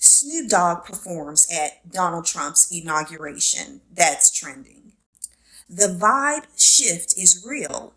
Snoop Dogg performs at Donald Trump's inauguration. That's trending. The vibe shift is real,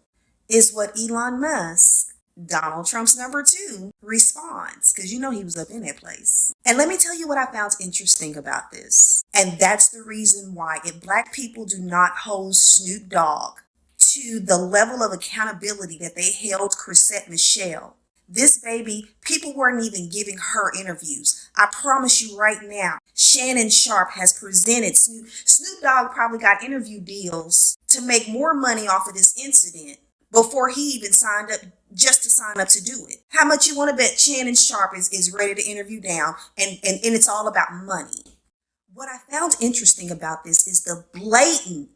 is what Elon Musk, Donald Trump's number two, responds. Because you know he was up in that place. And let me tell you what I found interesting about this. And that's the reason why if black people do not hold Snoop Dogg to the level of accountability that they held Chrisette Michele, this baby, people weren't even giving her interviews. I promise you right now, Shannon Sharp has presented Snoop Dogg probably got interview deals to make more money off of this incident before he even signed up, just to sign up to do it. How much you want to bet Shannon Sharp is ready to interview down and it's all about money? What I found interesting about this is the blatant,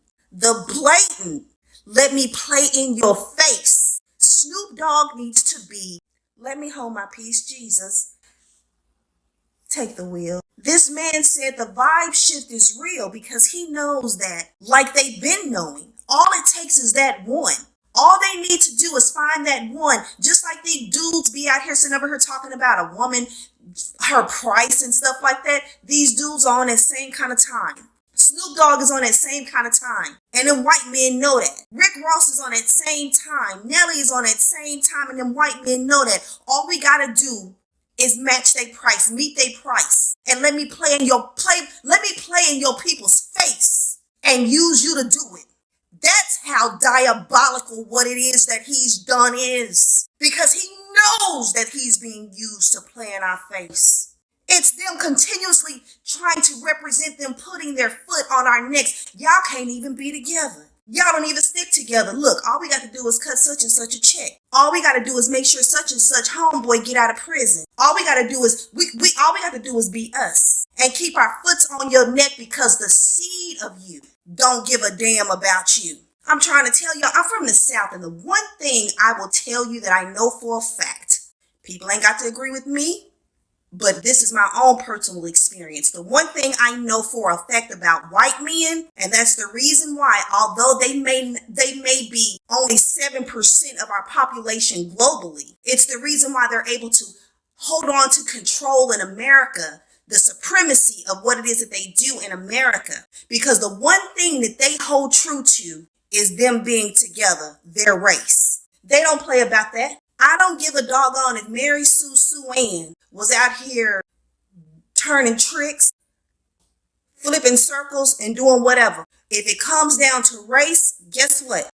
let me play in your face. Snoop Dogg needs to be, let me hold my peace, Jesus. Take the wheel. This man said the vibe shift is real because he knows that, like they've been knowing, all it takes is that one. All they need to do is find that one. Just like these dudes be out here sitting over here talking about a woman, her price and stuff like that. These dudes are on that same kind of time. Snoop Dogg is on that same kind of time. And them white men know that. Rick Ross is on that same time. Nelly is on that same time. And them white men know that. All we got to do is match their price, meet their price. And let me play in your people's face and use you to do it. That's how diabolical what it is that he's done is. Because he knows that he's being used to play in our face. It's them continuously trying to represent them, putting their foot on our necks. Y'all can't even be together. Y'all don't even stick together. Look, all we got to do is cut such and such a check. All we got to do is make sure such and such homeboy get out of prison. All we got to do is all we got to do is be us and keep our foot on your neck because the seed of you don't give a damn about you. I'm trying to tell y'all, I'm from the South, and the one thing I will tell you that I know for a fact, people ain't got to agree with me, but this is my own personal experience. The one thing I know for a fact about white men, and that's the reason why, although they may be only 7% of our population globally, it's the reason why they're able to hold on to control in America, the supremacy of what it is that they do in America. Because the one thing that they hold true to is them being together, their race. They don't play about that. I don't give a doggone if Mary Sue Ann was out here turning tricks, flipping circles, and doing whatever. If it comes down to race, guess what?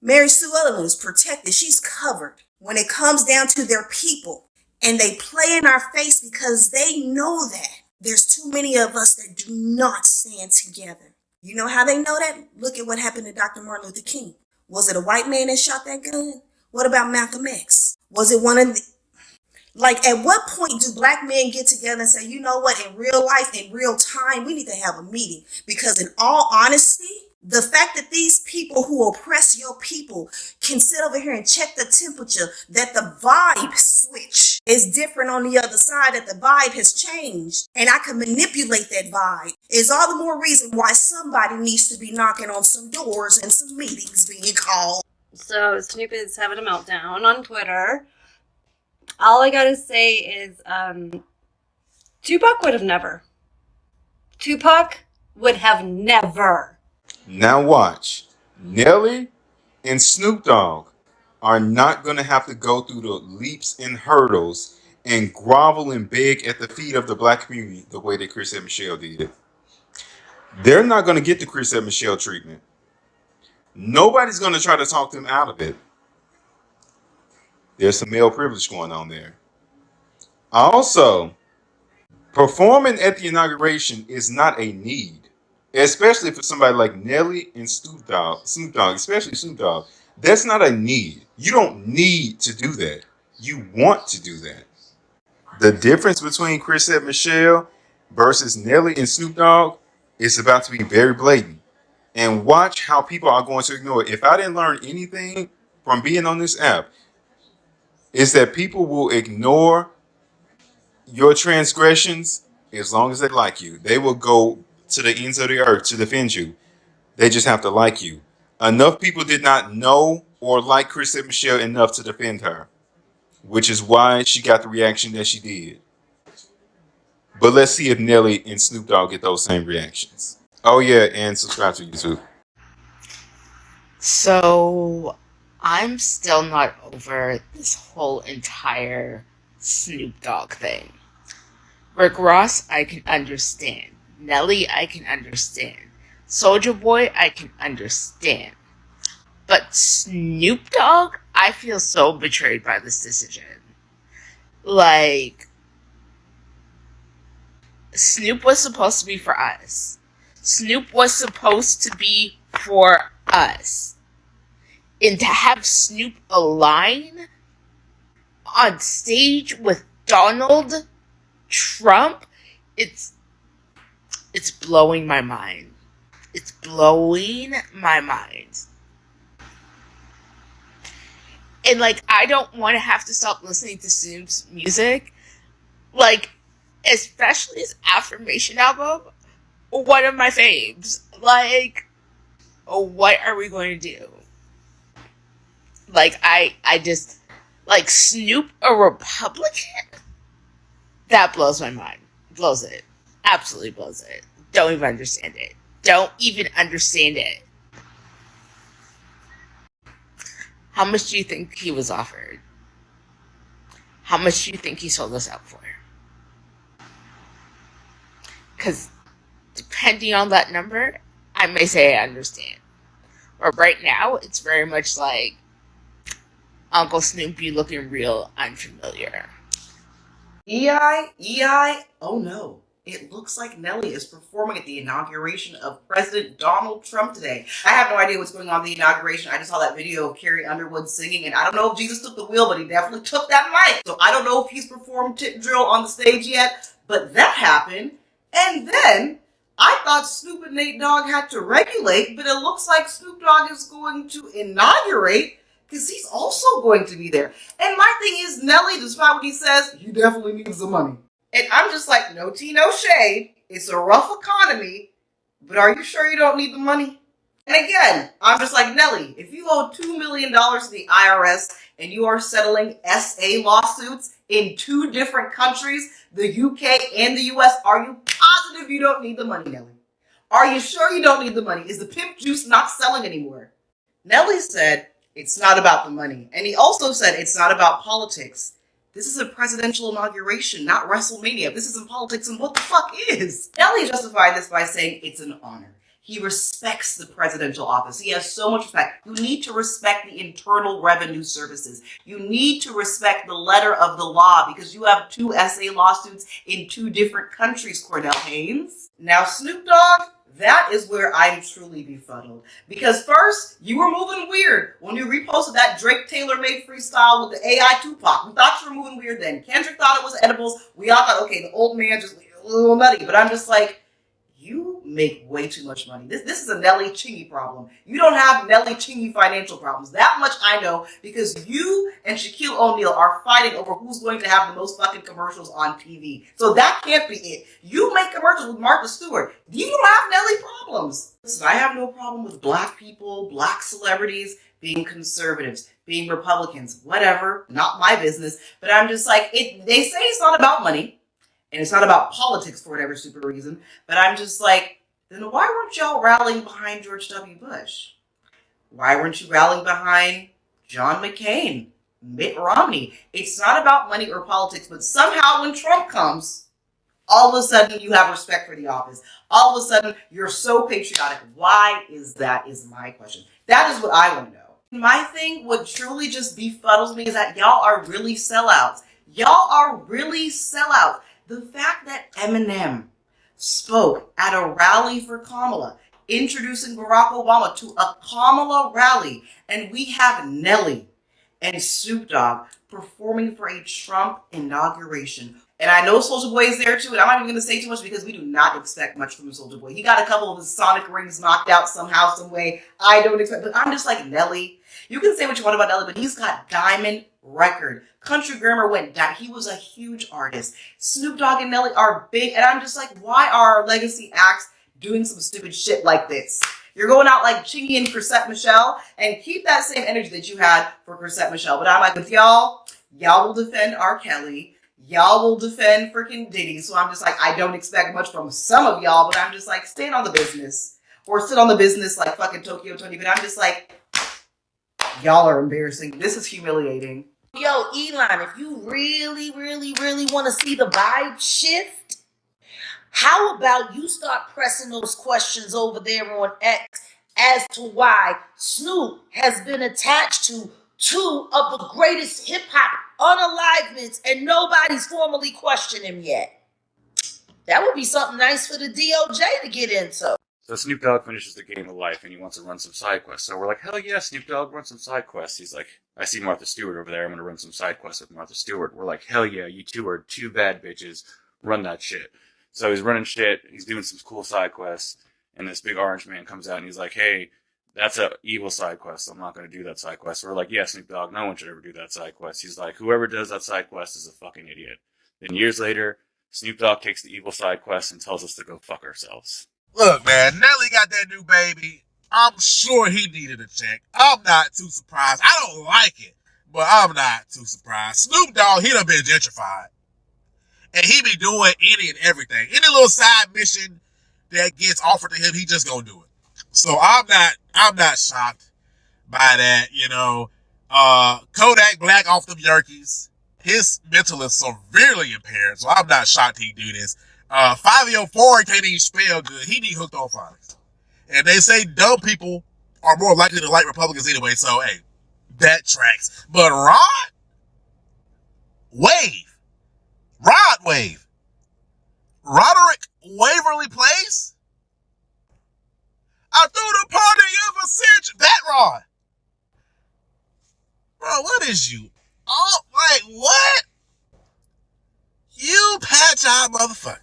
Mary Sue Ellon is protected. She's covered. When it comes down to their people, and they play in our face because they know that there's too many of us that do not stand together. You know how they know that? Look at what happened to Dr. Martin Luther King. Was it a white man that shot that gun? What about Malcolm X? Was it one of the... Like, at what point do black men get together and say, you know what, in real life, in real time, we need to have a meeting? Because in all honesty, the fact that these people who oppress your people can sit over here and check the temperature, that the vibe switch is different on the other side, that the vibe has changed, and I can manipulate that vibe, is all the more reason why somebody needs to be knocking on some doors and some meetings being called. So Snoop is having a meltdown on Twitter. All I gotta say is, Tupac would have never. Tupac would have never. Now watch. Nelly and Snoop Dogg are not going to have to go through the leaps and hurdles and grovel and beg at the feet of the black community the way that Chrisette Michele did. They're not going to get the Chrisette Michele treatment. Nobody's going to try to talk them out of it. There's some male privilege going on there. Also, performing at the inauguration is not a need. Especially for somebody like Nelly and Snoop Dogg, especially Snoop Dogg. That's not a need. You don't need to do that. You want to do that. The difference between Chrisette Michele versus Nelly and Snoop Dogg is about to be very blatant. And watch how people are going to ignore it. If I didn't learn anything from being on this app, is that people will ignore your transgressions as long as they like you. They will go to the ends of the earth to defend you. They just have to like you. Enough people did not know or like Chrisette Michele enough to defend her, which is why she got the reaction that she did. But let's see if Nelly and Snoop Dogg get those same reactions. Oh yeah, and subscribe to YouTube. So, I'm still not over this whole entire Snoop Dogg thing. Rick Ross, I can understand. Nelly, I can understand. Soulja Boy, I can understand. But Snoop Dogg, I feel so betrayed by this decision. Like, Snoop was supposed to be for us. Snoop was supposed to be for us. And to have Snoop align on stage with Donald Trump, it's blowing my mind. It's blowing my mind. And like, I don't want to have to stop listening to Snoop's music. Like, especially his Affirmation album, one of my faves. Like, what are we going to do? Like, I just, like, Snoop a Republican? That blows my mind. Blows it. Absolutely blows it. Don't even understand it. Don't even understand it. How much do you think he was offered? How much do you think he sold us out for? Because depending on that number, I may say I understand. But right now, it's very much like, Uncle Snoop, you looking real unfamiliar. EI, oh no. It looks like Nelly is performing at the inauguration of President Donald Trump today. I have no idea what's going on at the inauguration. I just saw that video of Carrie Underwood singing, and I don't know if Jesus took the wheel, but he definitely took that mic. So I don't know if he's performed Tit Drill on the stage yet, but that happened. And then I thought Snoop and Nate Dogg had to regulate, but it looks like Snoop Dogg is going to inaugurate because he's also going to be there. And my thing is, Nelly, despite what he says, he definitely needs the money. And I'm just like, no tea, no shade. It's a rough economy, but are you sure you don't need the money? And again, I'm just like, Nelly, if you owe $2 million to the IRS and you are settling SA lawsuits in 2 different countries, the UK and the US, are you positive you don't need the money, Nelly? Are you sure you don't need the money? Is the pimp juice not selling anymore? Nelly said, it's not about the money. And he also said, it's not about politics. This is a presidential inauguration, not WrestleMania. This isn't politics, and what the fuck is? Nelly justified this by saying it's an honor. He respects the presidential office. He has so much respect. You need to respect the Internal Revenue Services. You need to respect the letter of the law because you have 2 SA lawsuits in 2 different countries, Cornell Haynes. Now, Snoop Dogg, that is where I'm truly befuddled. Because first, you were moving weird when you reposted that Drake Taylor-made freestyle with the AI Tupac. We thought you were moving weird then. Kendrick thought it was edibles. We all thought, okay, the old man just a little nutty. But I'm just like, you make way too much money. This is a Nelly Chingy problem. You don't have Nelly Chingy financial problems. That much I know because you and Shaquille O'Neal are fighting over who's going to have the most fucking commercials on TV. So that can't be it. You make commercials with Martha Stewart. You don't have Nelly problems. Listen, I have no problem with black people, black celebrities being conservatives, being Republicans, whatever. Not my business. But I'm just like, they say it's not about money. And it's not about politics for whatever stupid reason. But I'm just like, then why weren't y'all rallying behind George W. Bush? Why weren't you rallying behind John McCain, Mitt Romney? It's not about money or politics, but somehow when Trump comes, all of a sudden you have respect for the office. All of a sudden you're so patriotic. Why is that is my question. That is what I want to know. My thing, what truly just befuddles me is that y'all are really sellouts. Y'all are really sellouts. The fact that Eminem spoke at a rally for Kamala, introducing Barack Obama to a Kamala rally, and we have Nelly and Snoop Dogg performing for a Trump inauguration. And I know Soulja Boy is there too, and I'm not even going to say too much because we do not expect much from Soulja Boy. He got a couple of his sonic rings knocked out somehow, some way. I don't expect, but I'm just like, Nelly, you can say what you want about Nelly, but he's got diamond record. Country Grammar went down. He was a huge artist. Snoop Dogg and Nelly are big, and I'm just like, why are our legacy acts doing some stupid shit like this? You're going out like Chingy and Chrisette Michele, and keep that same energy that you had for Chrisette Michele. But I'm like, with y'all will defend R. Kelly. y'all will defend freaking Diddy. So I'm just like, I don't expect much from some of y'all, but I'm just like, stand on the business. Or sit on the business like fucking Tokyo Tony. But I'm just like, y'all are embarrassing. This is humiliating. Yo, Ellon, if you really, really, really want to see the vibe shift, how about you start pressing those questions over there on X as to why Snoop has been attached to two of the greatest hip-hop unalivements and nobody's formally questioned him yet. That would be something nice for the DOJ to get into. So Snoop Dogg finishes the game of life and he wants to run some side quests. So we're like, hell yeah, Snoop Dogg, run some side quests. He's like, I see Martha Stewart over there. I'm going to run some side quests with Martha Stewart. We're like, hell yeah, you two are two bad bitches. Run that shit. So he's running shit. He's doing some cool side quests. And this big orange man comes out and he's like, hey, that's a evil side quest. I'm not going to do that side quest. So we're like, yeah, Snoop Dogg, no one should ever do that side quest. He's like, whoever does that side quest is a fucking idiot. Then years later, Snoop Dogg takes the evil side quest and tells us to go fuck ourselves. Look, man, Nelly got that new baby. I'm sure he needed a check. I'm not too surprised. I don't like it, but I'm not too surprised. Snoop Dogg, he done been gentrified. And he be doing any and everything. Any little side mission that gets offered to him, he just gonna do it. So I'm not shocked by that, you know. Kodak Black off them Yerkes. His mental is severely impaired, so I'm not shocked he do this. 504 can't even spell good. He need hooked on phonics. And they say dumb people are more likely to like Republicans anyway, so hey, that tracks. But Rod Wave. Roderick Waverly Place? I threw the party of a cinch. That Rod. Bro, what is you? Oh, like, what? You patch out motherfucker.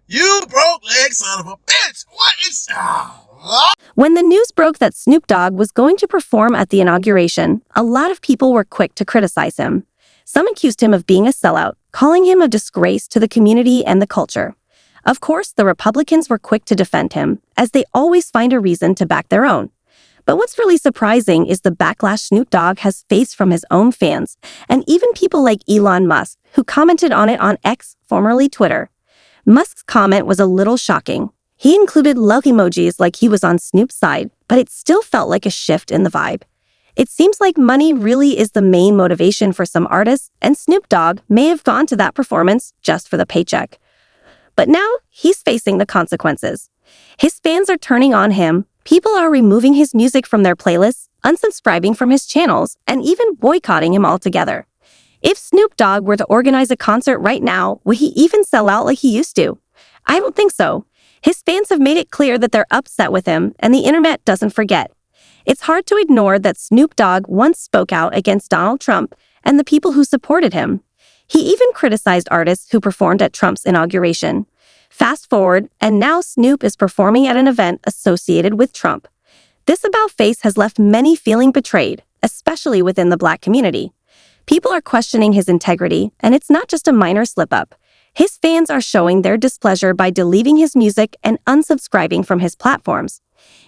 You broke leg son of a bitch. What is... Oh. When the news broke that Snoop Dogg was going to perform at the inauguration, a lot of people were quick to criticize him. Some accused him of being a sellout, calling him a disgrace to the community and the culture. Of course, the Republicans were quick to defend him, as they always find a reason to back their own. But what's really surprising is the backlash Snoop Dogg has faced from his own fans, and even people like Elon Musk, who commented on it on X, formerly Twitter. Musk's comment was a little shocking. He included love emojis like he was on Snoop's side, but it still felt like a shift in the vibe. It seems like money really is the main motivation for some artists, and Snoop Dogg may have gone to that performance just for the paycheck. But now, he's facing the consequences. His fans are turning on him, people are removing his music from their playlists, unsubscribing from his channels, and even boycotting him altogether. If Snoop Dogg were to organize a concert right now, would he even sell out like he used to? I don't think so. His fans have made it clear that they're upset with him, and the internet doesn't forget. It's hard to ignore that Snoop Dogg once spoke out against Donald Trump and the people who supported him. He even criticized artists who performed at Trump's inauguration. Fast forward, and now Snoop is performing at an event associated with Trump. This about-face has left many feeling betrayed, especially within the Black community. People are questioning his integrity, and it's not just a minor slip-up. His fans are showing their displeasure by deleting his music and unsubscribing from his platforms.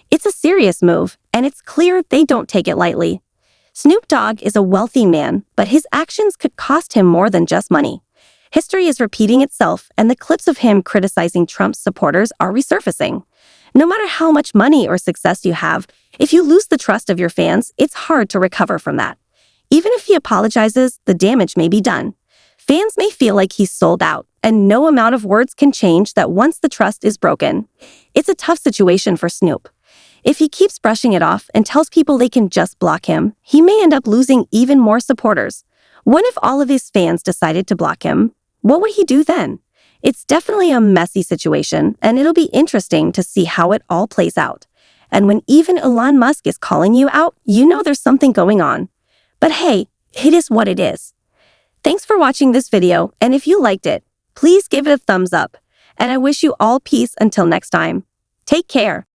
It's a serious move, and it's clear they don't take it lightly. Snoop Dogg is a wealthy man, but his actions could cost him more than just money. History is repeating itself, and the clips of him criticizing Trump's supporters are resurfacing. No matter how much money or success you have, if you lose the trust of your fans, it's hard to recover from that. Even if he apologizes, the damage may be done. Fans may feel like he's sold out, and no amount of words can change that once the trust is broken. It's a tough situation for Snoop. If he keeps brushing it off and tells people they can just block him, he may end up losing even more supporters. What if all of his fans decided to block him? What would he do then? It's definitely a messy situation, and it'll be interesting to see how it all plays out. And when even Elon Musk is calling you out, you know there's something going on. But hey, it is what it is. Thanks for watching this video, and if you liked it, please give it a thumbs up. And I wish you all peace until next time. Take care.